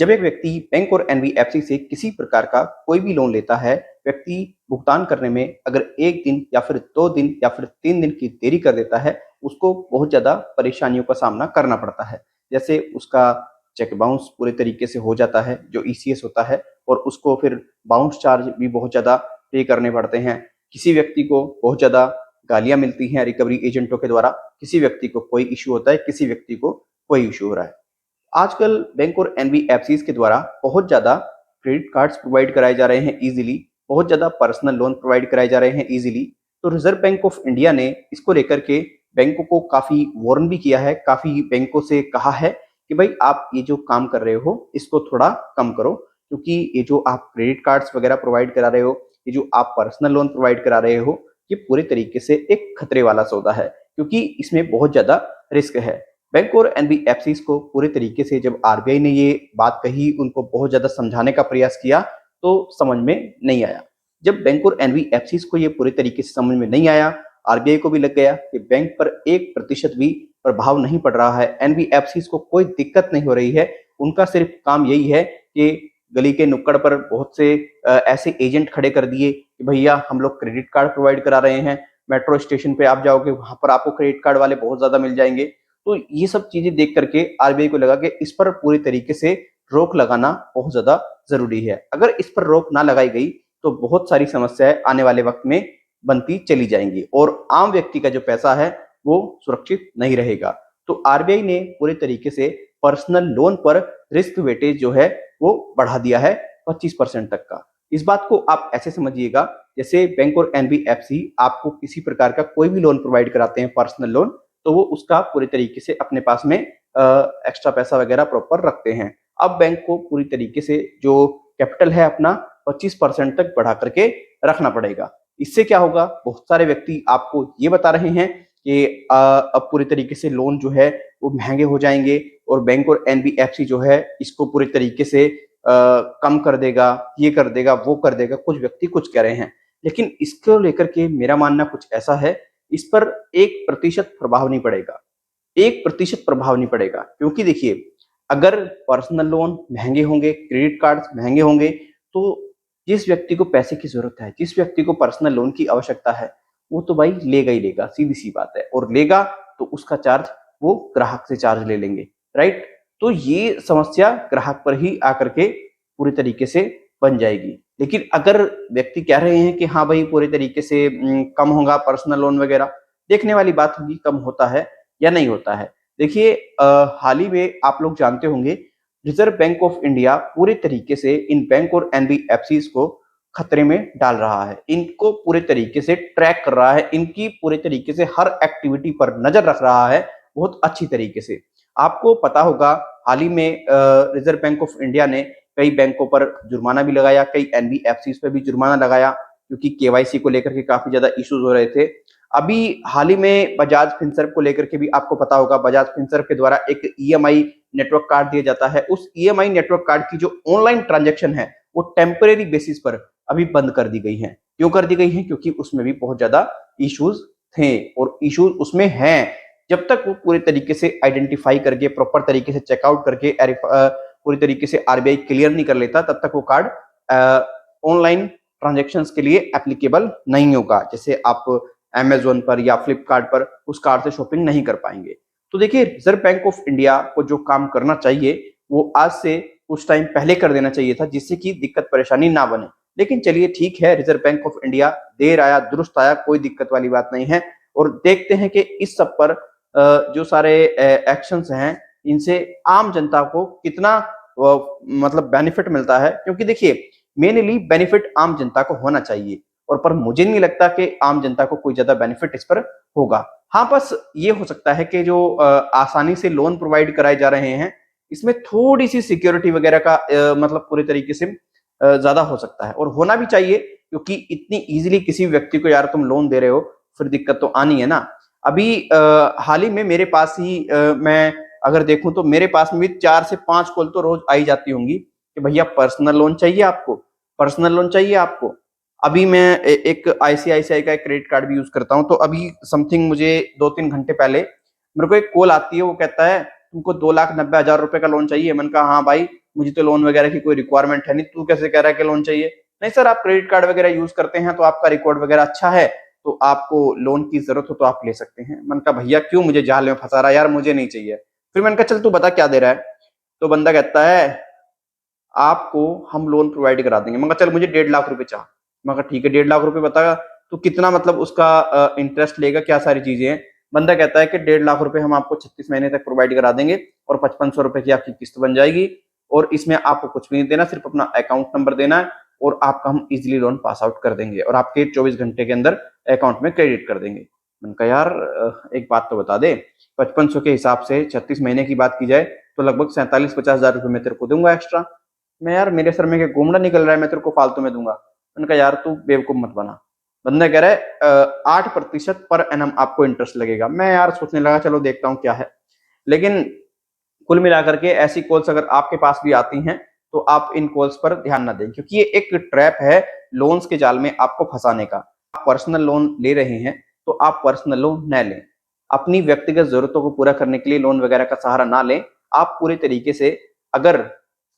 जब एक व्यक्ति बैंक और एनबीएफसी से किसी प्रकार का कोई भी लोन लेता है, व्यक्ति भुगतान करने में अगर 1 दिन या फिर 2 दिन या फिर 3 दिन की देरी कर देता है, उसको बहुत ज़्यादा परेशानियों का सामना करना पड़ता है। जैसे उसका चेक बाउंस पूरे तरीके से हो जाता है, जो ईसीएस होता है, और उसको फिर बाउंस चार्ज भी बहुत ज़्यादा पे करने पड़ते हैं। किसी व्यक्ति को बहुत ज़्यादा गालियाँ मिलती हैं रिकवरी एजेंटों के द्वारा, किसी व्यक्ति को कोई इश्यू होता है, किसी व्यक्ति को कोई इश्यू हो रहा है। आजकल बैंक और एनबीएफसीज के द्वारा बहुत ज़्यादा क्रेडिट कार्ड्स प्रोवाइड कराए जा रहे हैं इजीली, बहुत ज़्यादा पर्सनल लोन प्रोवाइड कराए जा रहे हैं इजीली। तो रिजर्व बैंक ऑफ इंडिया ने इसको लेकर के बैंकों को काफ़ी वार्न भी किया है, काफ़ी बैंकों से कहा है कि भाई आप ये जो काम कर रहे हो इसको थोड़ा कम करो, क्योंकि ये जो आप क्रेडिट कार्ड्स वगैरह प्रोवाइड करा रहे हो, ये जो आप पर्सनल लोन प्रोवाइड करा रहे हो, ये पूरे तरीके से एक खतरे वाला सौदा है, क्योंकि इसमें बहुत ज़्यादा रिस्क है। बैंक और एनबीएफसीज को पूरे तरीके से जब आरबीआई ने ये बात कही, उनको बहुत ज्यादा समझाने का प्रयास किया, तो समझ में नहीं आया। जब बैंक और एनबीएफसीज को ये पूरे तरीके से समझ में नहीं आया, आरबीआई को भी लग गया कि बैंक पर 1% भी प्रभाव नहीं पड़ रहा है, एनबीएफसीज को कोई दिक्कत नहीं हो रही है, उनका सिर्फ काम यही है कि गली के नुक्कड़ पर बहुत से ऐसे एजेंट खड़े कर दिए कि भैया हम लोग क्रेडिट कार्ड प्रोवाइड करा रहे हैं, मेट्रो स्टेशन पे आप जाओगे वहां पर आपको क्रेडिट कार्ड वाले बहुत ज्यादा मिल जाएंगे। तो ये सब चीजें देख करके आरबीआई को लगा कि इस पर पूरी तरीके से रोक लगाना बहुत ज्यादा जरूरी है। अगर इस पर रोक ना लगाई गई तो बहुत सारी समस्याएं आने वाले वक्त में बनती चली जाएंगी और आम व्यक्ति का जो पैसा है वो सुरक्षित नहीं रहेगा। तो आरबीआई ने पूरे तरीके से पर्सनल लोन पर रिस्क वेटेज जो है वो बढ़ा दिया है 25% तक का। इस बात को आप ऐसे समझिएगा, जैसे बैंक और एनबीएफसी आपको किसी प्रकार का कोई भी लोन प्रोवाइड कराते हैं पर्सनल लोन, तो वो उसका पूरी तरीके से अपने पास में एक्स्ट्रा पैसा वगैरह प्रॉपर रखते हैं। अब बैंक को पूरी तरीके से जो कैपिटल है अपना 25% तक बढ़ा करके रखना पड़ेगा। इससे क्या होगा, बहुत सारे व्यक्ति आपको ये बता रहे हैं कि अब पूरी तरीके से लोन जो है वो महंगे हो जाएंगे और बैंक और एनबीएफसी जो है इसको पूरी तरीके से कम कर देगा, ये कर देगा, वो कर देगा। कुछ व्यक्ति कुछ कह रहे हैं, लेकिन इसको लेकर के मेरा मानना कुछ ऐसा है, इस पर 1% प्रभाव नहीं पड़ेगा, 1% प्रभाव नहीं पड़ेगा, क्योंकि देखिए अगर पर्सनल लोन महंगे होंगे, क्रेडिट कार्ड महंगे होंगे, तो जिस व्यक्ति को पैसे की जरूरत है, जिस व्यक्ति को पर्सनल लोन की आवश्यकता है, वो तो भाई लेगा ही लेगा, सीधी सी बात है। और लेगा तो उसका चार्ज वो ग्राहक से चार्ज ले लेंगे, राइट। तो ये समस्या ग्राहक पर ही आकर के पूरी तरीके से बन जाएगी। लेकिन अगर व्यक्ति कह रहे हैं कि हाँ भाई पूरे तरीके से कम होगा पर्सनल लोन वगैरह, देखने वाली बात होगी कम होता है या नहीं होता है। देखिए हाल ही में आप लोग जानते होंगे, रिजर्व बैंक ऑफ इंडिया पूरे तरीके से इन बैंक और एनबीएफसीज को खतरे में डाल रहा है, इनको पूरे तरीके से ट्रैक कर रहा है, इनकी पूरे तरीके से हर एक्टिविटी पर नजर रख रहा है बहुत अच्छी तरीके से। आपको पता होगा हाल ही में रिजर्व बैंक ऑफ इंडिया ने कई बैंकों पर जुर्माना भी लगाया, कई एनबीएफसी पर भी जुर्माना लगाया, क्योंकि केवाईसी को लेकर के काफी ज्यादा इश्यूज हो रहे थे। अभी हाल ही में बजाज फिनसर्व को लेकर के भी आपको पता होगा, बजाज फिनसर्व के द्वारा एक ईएमआई नेटवर्क कार्ड दिया जाता है। उस ईएमआई नेटवर्क कार्ड की जो ऑनलाइन ट्रांजेक्शन है वो टेम्परेरी बेसिस पर अभी बंद कर दी गई है। क्यों कर दी गई है? क्योंकि उसमें भी बहुत ज्यादा इश्यूज थे और इश्यूज उसमें हैं। जब तक वो पूरे तरीके से आइडेंटिफाई करके प्रॉपर तरीके से चेकआउट करके पूरी तरीके से आरबीआई क्लियर नहीं कर लेता, तब तक वो कार्ड ऑनलाइन ट्रांजेक्शंस के लिए एप्लीकेबल नहीं होगा। जैसे आप अमेजोन पर या फ्लिपकार्ट पर उस कार्ड से शॉपिंग नहीं कर पाएंगे। तो देखिए रिजर्व बैंक ऑफ इंडिया को जो काम करना चाहिए वो आज से कुछ टाइम पहले कर देना चाहिए था, जिससे कि दिक्कत परेशानी ना बने। लेकिन चलिए ठीक है, reserve bank of India there आया दुरुस्त आया, कोई दिक्कत वाली बात नहीं है। और देखते हैं कि इस सब पर जो सारे एक्शंस हैं इनसे आम जनता को कितना मतलब बेनिफिट मिलता है, क्योंकि देखिए मेनली बेनिफिट आम जनता को होना चाहिए। और पर मुझे नहीं लगता कि आम जनता को कोई ज्यादा बेनिफिट इस पर होगा। हाँ, बस ये हो सकता है कि जो आसानी से लोन प्रोवाइड कराए जा रहे हैं इसमें थोड़ी सी सिक्योरिटी वगैरह का मतलब पूरे तरीके से ज्यादा हो सकता है, और होना भी चाहिए, क्योंकि इतनी इजीली किसी व्यक्ति को यार तुम लोन दे रहे हो, फिर दिक्कत तो आनी है ना। अभी हाल ही में मेरे पास ही मैं अगर देखूं तो मेरे पास में भी 4 से 5 कॉल तो रोज आई जाती होंगी कि भैया पर्सनल लोन चाहिए आपको, पर्सनल लोन चाहिए आपको। अभी मैं एक आईसीआईसीआई का एक क्रेडिट कार्ड भी यूज करता हूं, तो अभी समथिंग मुझे 2-3 घंटे पहले मेरे को एक कॉल आती है, वो कहता है तुमको 2,90,000 रुपए का लोन चाहिए। मैंने कहा हाँ भाई मुझे तो लोन वगैरह की कोई रिक्वायरमेंट है नहीं, तू कैसे कह रहा है कि लोन चाहिए? नहीं सर, आप क्रेडिट कार्ड वगैरह यूज करते हैं तो आपका रिकॉर्ड वगैरह अच्छा है, तो आपको लोन की जरूरत हो तो आप ले सकते हैं। मैंने कहा भैया क्यों मुझे जाल में फंसा रहा है यार, मुझे नहीं चाहिए। फिर मैंने कहा चल तू बता क्या दे रहा है। तो बंदा कहता है आपको हम लोन प्रोवाइड करा देंगे। मैं कहा चल मुझे 1.5 लाख रुपए चाह। मैं कहा ठीक है 1.5 लाख रुपए बता, तो कितना मतलब उसका इंटरेस्ट लेगा, क्या सारी चीजें हैं। बंदा कहता है कि 1.5 लाख रुपए हम आपको 36 महीने तक प्रोवाइड करा देंगे और 5500 रुपए की आपकी किस्त बन जाएगी, और इसमें आपको कुछ भी नहीं देना, सिर्फ अपना अकाउंट नंबर देना है और आपका हम इजिली लोन पास आउट कर देंगे और आपके 24 घंटे के अंदर अकाउंट में क्रेडिट कर देंगे। मैंने कहा यार एक बात तो बता दे, 5500 के हिसाब से 36 महीने की बात की जाए तो लगभग 47-50 हजार रुपए मैं तेरे को दूंगा एक्स्ट्रा। मैं यार मेरे सर में क्या घूमना निकल रहा है, मैं तेरे को फालतू में दूंगा? मैंने कहा यार तू बेवकूफ मत बना। बंदा कह रहा है 8% पर एनम आपको इंटरेस्ट लगेगा। मैं यार सोचने लगा चलो देखता हूँ क्या है। लेकिन कुल मिलाकर के ऐसी कॉल्स अगर आपके पास भी आती हैं तो आप इन कॉल्स पर ध्यान ना दें, क्योंकि ये एक ट्रैप है लोन्स के जाल में आपको फंसाने का। आप पर्सनल लोन ले रहे हैं तो आप पर्सनल लोन न लें, अपनी व्यक्तिगत जरूरतों को पूरा करने के लिए लोन वगैरह का सहारा ना लें। आप पूरे तरीके से अगर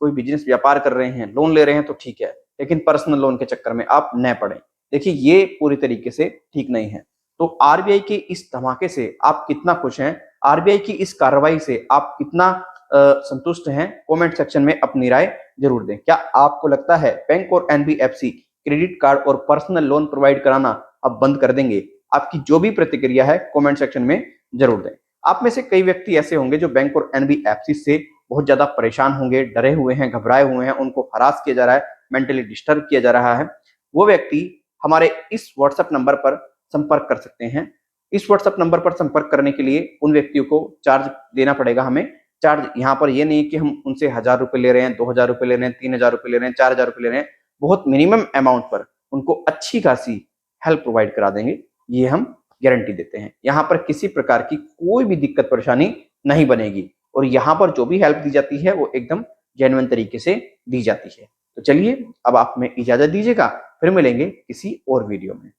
कोई बिजनेस व्यापार कर रहे हैं, लोन ले रहे हैं तो ठीक है, लेकिन पर्सनल लोन के चक्कर में आप न पड़े। देखिए ये पूरी तरीके से ठीक नहीं है। तो आरबीआई के इस धमाके से आप कितना खुश हैं, आरबीआई की इस कार्रवाई से आप कितना संतुष्ट हैं, कमेंट सेक्शन में अपनी राय जरूर दें। क्या आपको लगता है बैंक और एनबीएफसी क्रेडिट कार्ड और पर्सनल लोन प्रोवाइड कराना अब बंद कर देंगे? आपकी जो भी प्रतिक्रिया है कमेंट सेक्शन में जरूर दें। आप में से कई व्यक्ति ऐसे होंगे जो बैंक और एनबीएफसी से बहुत ज्यादा परेशान होंगे, डरे हुए हैं, घबराए हुए हैं, उनको हरास किया जा रहा है, मेंटली डिस्टर्ब किया जा रहा है। वो व्यक्ति हमारे इस व्हाट्सएप नंबर पर संपर्क कर सकते हैं। इस व्हाट्सएप नंबर पर संपर्क करने के लिए उन व्यक्तियों को चार्ज देना पड़ेगा हमें। चार्ज यहाँ पर ये नहीं कि हम उनसे 1000 रुपए ले रहे हैं, 2000 रुपए ले रहे हैं, 3000 रुपए ले रहे हैं, 4000 रुपए ले रहे हैं। बहुत मिनिमम अमाउंट पर उनको अच्छी खासी हेल्प प्रोवाइड करा देंगे, ये हम गारंटी देते हैं। यहाँ पर किसी प्रकार की कोई भी दिक्कत परेशानी नहीं बनेगी और यहाँ पर जो भी हेल्प दी जाती है वो एकदम जेन्युइन तरीके से दी जाती है। तो चलिए अब आप हमें इजाजत दीजिएगा, फिर मिलेंगे किसी और वीडियो में।